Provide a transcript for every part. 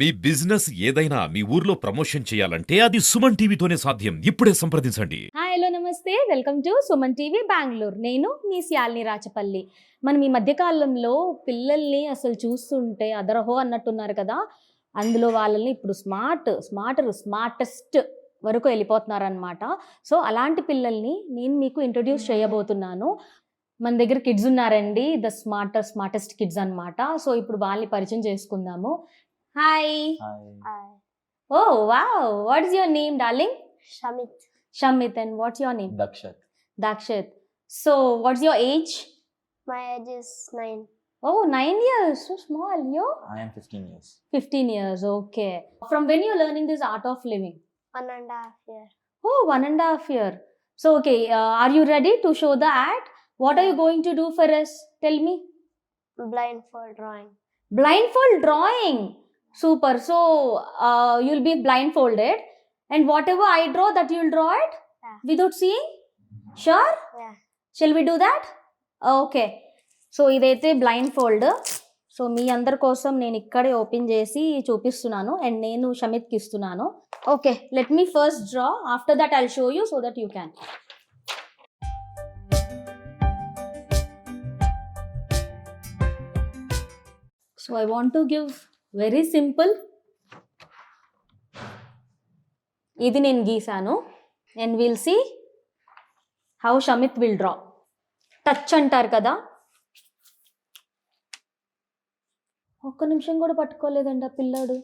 మీ business ఏదైనా మీ ఊర్లో promotion చేయాలంటే అది సుమన్ టీవీతోనే సాధ్యం. ఇప్పుడే సంప్రదించండి. హాయ్ హలో నమస్తే welcome to Suman TV Bengaluru. నేను మీ శాలిని రాచపల్లి. మనం ఈ మధ్యకాలంలో పిల్లల్ని అసలు చూస్తుంటే అదరహో అన్నట్టున్నారు కదా. అందులో వాళ్ళని ఇప్పుడు స్మార్టెస్ట్ వరకు వెళ్ళిపోతున్నారనమాట. సో అలాంటి పిల్లల్ని నేను మీకు ఇంట్రొడ్యూస్ చేయబోతున్నాను. మన దగ్గర కిడ్స్ ఉన్నారండి, ద స్మార్టెస్ట్ కిడ్స్ అనమాట. సో ఇప్పుడు వాళ్ళని పరిచయం చేసుకుందాము. Hi. Hi, oh wow, what is your name darling? Shamit. Shamit, and what's your name? Dakshat. Dakshit. So, what's your age? My age is 9. Oh, 9 years. So small. You? I am 15 years. 15 years. Okay. From when you're learning this art of living? 1.5 year. Oh, 1.5 year. So, okay. Are you ready to show the art? What are you going to do for us? Tell me. Blindfold drawing. Blindfold drawing. Super. So, you'll be blindfolded. And whatever I draw, that you'll draw it? Yeah. Without seeing? Sure? Yeah. Shall we do that? Okay. So ఇదైతే blind fold. So మీ అందరి కోసం నేను ఇక్కడే open చేసి చూపిస్తున్నాను and నేను షమిత్కి ఇస్తున్నాను. Okay, let me first draw. After that I'll show you so that you can. So I want to give very simple. ఇది నేను గీసాను and will see how Shamit will draw. Touch అంటారు కదా, ఒక్క నిమిషం కూడా పట్టుకోలేదండి ఆ పిల్లాడు.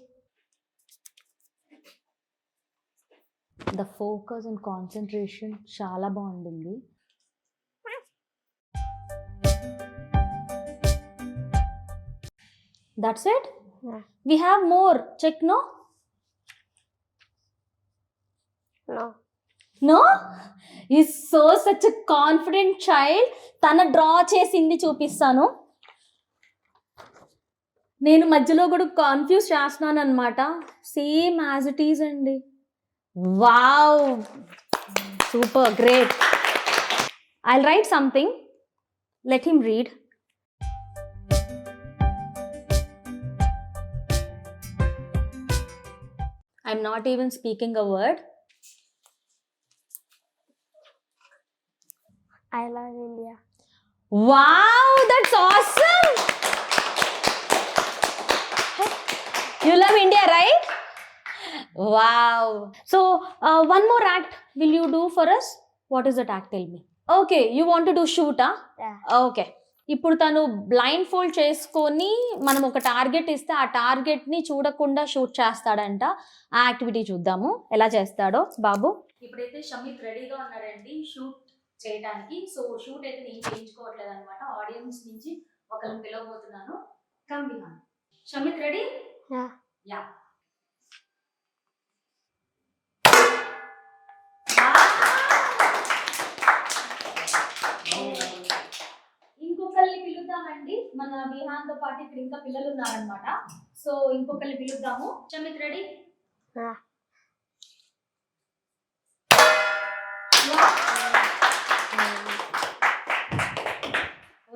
ద ఫోకస్ అండ్ కాన్సన్ట్రేషన్ చాలా బాగుండింది. That's it. Yeah. We have more. Check. No No. No is so such a confident child. తన డ్రా చేసింది చూపిస్తాను. నేను మధ్యలో కూడా కన్ఫ్యూజ్ చేస్తున్నాను అనమాట. సేమ్ యాజ్ ఇట్ ఈజ్ అండి. Wow, super, great. I'll write something, let him read. I'm not even speaking a word. I love India. Wow, that's awesome. You love India, right? Wow. So, one more act will you do for us? What is that act? Tell me. Okay, you want to do shoot, huh? Yeah. Okay. ఇప్పుడు తను blind fold చేసుకొని మనం ఒక target ఇస్తే ఆ టార్గెట్ని చూడకుండా shoot చేస్తాడంట. ఆ యాక్టివిటీ చూద్దాము ఎలా చేస్తాడో బాబు. ఇప్పుడైతే షమిత్ రెడీగా ఉన్నాడండి షూట్ చేయడానికి. సో షూట్ అయితే నేను చేయించుకోవట్లేదు అనమాట. ఆడియన్స్ నుంచి ఒకరిని పిలవబోతున్నాను. Come behind. షమిత్ ready? Yeah. Yeah. ఇంకొకరిని పిలుద్దామండి. మన విహాన్ తో పాటు ఇక్కడ ఇంకా పిల్లలు ఉన్నారనమాట. సో ఇంకొకరిని పిలుద్దాము. షమిత్ రెడీ? Yeah.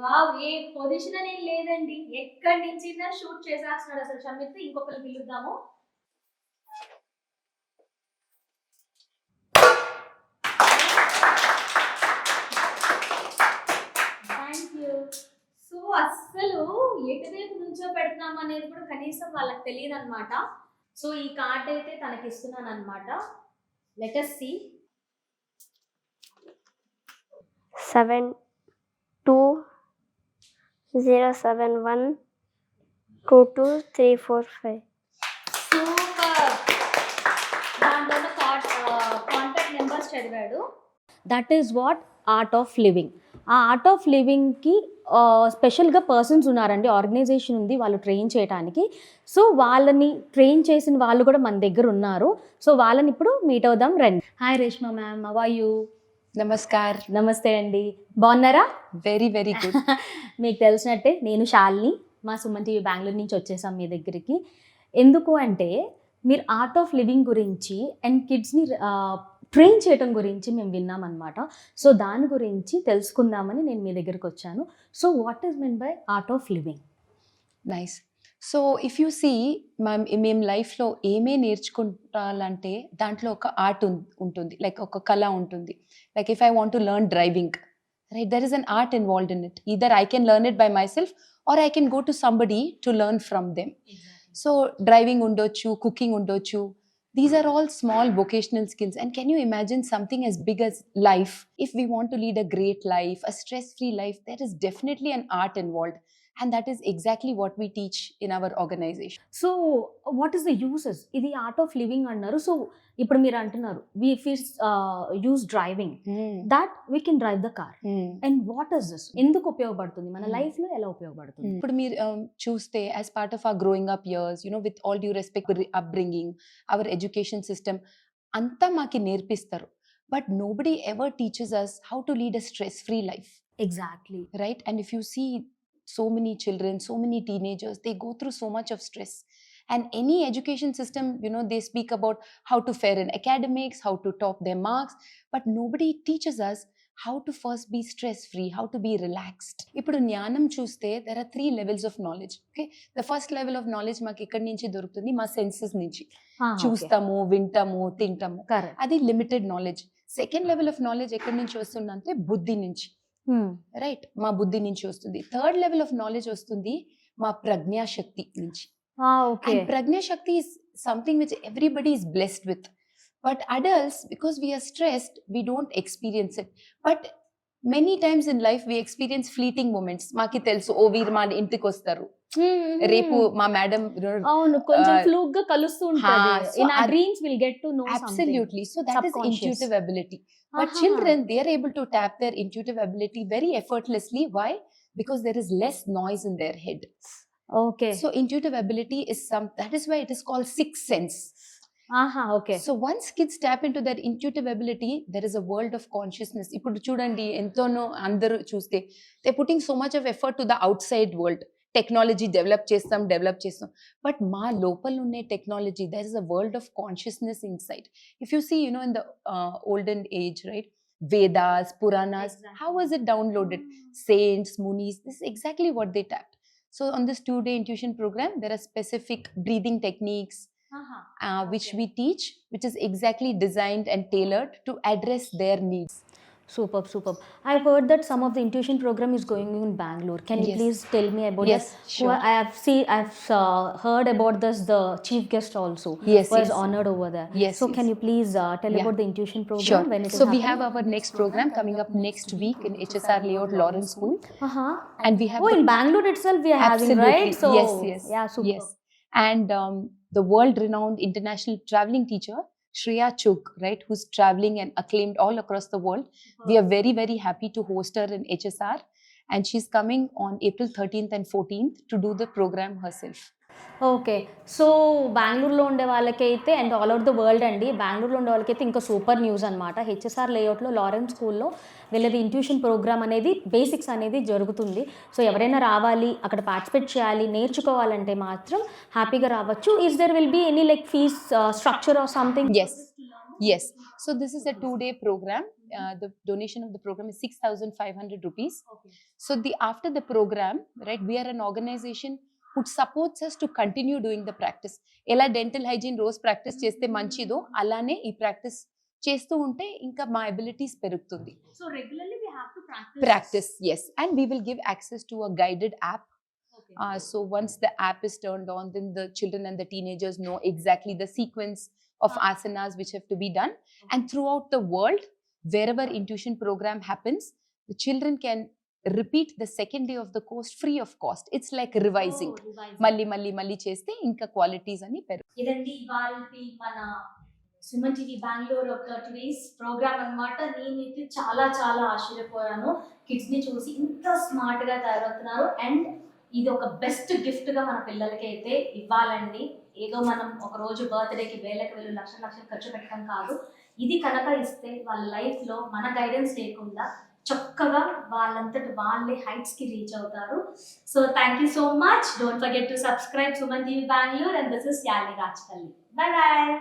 వావ్, ఏ పొజిషన్ అనేది లేదండి. ఎక్కడి నుంచి షూట్ చేసేస్తున్నాడు అసలు షమిత్. ఇంకొకరిని పిలుద్దాము. Thank you. సో అస్సలు ఎటువైపు నుంచో పెడుతున్నాం అనేది కూడా కనీసం వాళ్ళకి తెలియదు అనమాట. సో ఈ కార్డ్ అయితే తనకి ఇస్తున్నాను అనమాట. Let us see. 7 2 0 7 1 2 2 3 4 5. సూపర్. దాంట్లో కాంటాక్ట్ నెంబర్స్ చదివాడు. That is what art of living. ఆ ఆర్ట్ ఆఫ్ లివింగ్కి స్పెషల్గా పర్సన్స్ ఉన్నారండి, ఆర్గనైజేషన్ ఉంది వాళ్ళు ట్రైన్ చేయడానికి. సో వాళ్ళని ట్రైన్ చేసిన వాళ్ళు కూడా మన దగ్గర ఉన్నారు. సో వాళ్ళని ఇప్పుడు మీట్ అవుదాం రండి. Hi Reshma ma'am, how are you? నమస్కార్. నమస్తే అండి, బాగున్నారా? Very very good. మీకు తెలిసినట్టే నేను శాలిని, మా సుమన్ టీవీ బెంగళూరు నుంచి వచ్చేసాం మీ దగ్గరికి. ఎందుకు అంటే మీరు ఆర్ట్ ఆఫ్ లివింగ్ గురించి అండ్ కిడ్స్ని ట్రైన్ చేయడం గురించి మేము విన్నామన్నమాట. సో దాని గురించి తెలుసుకుందామని నేను మీ దగ్గరికి వచ్చాను. So what is mean by Art of Living? Nice. So if you see మేము లైఫ్లో ఏమే నేర్చుకుంటాలంటే దాంట్లో ఒక ఆర్ట్ ఉంటుంది, లైక్ ఒక కళ ఉంటుంది. Like if I want to learn driving, right, there is an art involved in it. Either I can learn it by myself or I can go to somebody to learn from them. So driving ఉండొచ్చు, cooking ఉండొచ్చు. These are all small vocational skills. And can you imagine something as big as life? If we want to lead a great life, a stress-free life, there is definitely an art involved. And that is exactly what we teach in our organization. So what is the uses? ఇది art of living అన్నారు. సో ఇప్పుడు మీరు అంటున్నారు we use driving, that we can drive the car. And what is this? ఎందుకు ఉపయోగపడుతుంది మన life లో? ఎలా ఉపయోగపడుతుంది? ఇప్పుడు మీరు చూస్తే as part of our growing up years, with all due respect upbringing, our education system అంతా మాకి నేర్పిస్తారు. But nobody ever teaches us how to lead a stress free life. Exactly, right? And if you see so many children, so many teenagers, they go through so much of stress. And any education system, they speak about how to fare in academics, how to top their marks, but nobody teaches us how to first be stress free, how to be relaxed. Ippudu జ్ఞానం చూస్తే there are 3 levels of knowledge. Okay, the first level of knowledge మాకు ఎక్కడి నుంచి దొరుకుతుంది? మా senses నుంచి. చూస్తాము, వింటాము, తింటాము. అది limited knowledge. Second level of knowledge ఎక్కడి నుంచి వస్తుందంటే బుద్ధి నుంచి, రైట్, మా బుద్ధి నుంచి వస్తుంది. థర్డ్ లెవెల్ ఆఫ్ నాలెడ్జ్ వస్తుంది మా ప్రజ్ఞాశక్తి నుంచి. ప్రజ్ఞాశక్తి is something which everybody is blessed with, but adults, because we are stressed, we don't experience it. But many times in life we experience fleeting moments. మాకి తెలుసు, ఓ వీరు మా ఇంటికి వస్తారు, రేపు మా మేడం, అవును, కొంచెం ఫ్లూక్ గా కలుస్తూ ఉంటుంది. In our dreams we'll get to know absolutely something. So that is intuitive ability. But children, they are able to tap their intuitive ability very effortlessly. Why? Because there is less noise in their head. Okay. So intuitive ability is that is why it is called sixth sense. Okay. So once kids tap into their intuitive ability, there is a world of consciousness. Ippudu chudandi entono andaru chuste, they're putting so much of effort to the outside world. Technology develop chestam, but ma lopal unne technology, there is a world of consciousness inside. If you see, in the olden age, right, Vedas, Puranas, how was it downloaded? Saints, Munis, this is exactly what they tapped. So on this 2-day intuition program, there are specific breathing techniques which we teach, which is exactly designed and tailored to address their needs. Superb. I've heard that some of the intuition program is going in Bangalore. Can you please tell me about Yes, that? sure. I've heard about this, the chief guest also was honored over there. Yes, So yes. can you please tell about the intuition program? Sure. When it is So we happening? have our next program coming up next week in HSR Layout Lawrence School. And we have in Bangalore itself we are having, right? So yes. yeah, super. Yes. And the world-renowned international traveling teacher, Shreya Chugh, right, who's traveling and acclaimed all across the world. We are very, very happy to host her in HSR. And she's coming on April 13th and 14th to do the program herself. Okay. So బెంగళూరులో ఉండే వాళ్ళకైతే and all over the world అండి, బెంగళూరులో ఉండే వాళ్ళకైతే ఇంకా super news అనమాట. HSR లేఅవుట్లో లారెన్స్ స్కూల్లో వీళ్ళది ఇంట్యూషన్ ప్రోగ్రామ్ అనేది బేసిక్స్ అనేది జరుగుతుంది. సో ఎవరైనా రావాలి, అక్కడ పార్టిసిపేట్ చేయాలి, నేర్చుకోవాలంటే మాత్రం హ్యాపీగా రావచ్చు. Is there will be any like fees structure or something? Yes. So this is a 2-day program. The donation of the program is 6,500 rupees. Okay. So after the program, right, we are an organization who supports us to continue doing the practice. Ela dental hygiene rose practice cheste manchido, alane ee practice chestu unte inka ma abilities perugutundi. So regularly we have to Practice, yes. And we will give access to a guided app. Okay. So once the app is turned on, then the children and the teenagers know exactly the sequence of asanas which have to be done. And throughout the world, wherever intuition program happens, the children can repeat the second day of the course free of cost. It's like revising. Malli cheste inka qualities ani peru. ఇదండి ఇవాల్టి మన Suman TV Bengaluru ఒక today's programme అన్నమాట. నేనైతే చాలా ఆశ్చర్యపోయాను కిడ్స్ని చూసి, ఇంత స్మార్ట్గా తయారవుతున్నారు. అండ్ ఇది ఒక బెస్ట్ గిఫ్ట్గా మన పిల్లలకి అయితే ఇవ్వాలండి. ఏదో మనం ఒక రోజు బర్త్డేకి వేలకు లక్షలు ఖర్చు పెట్టడం కాదు. ఇది కనుక ఇస్తే వాళ్ళ లైఫ్లో మన గైడెన్స్ లేకుండా చక్కగా వాళ్ళంతటి వాళ్ళే హైట్స్కి రీచ్ అవుతారు. So thank you so much. Don't forget to subscribe Suman TV Bengaluru. And this is Yali Rajpalli. Bye bye.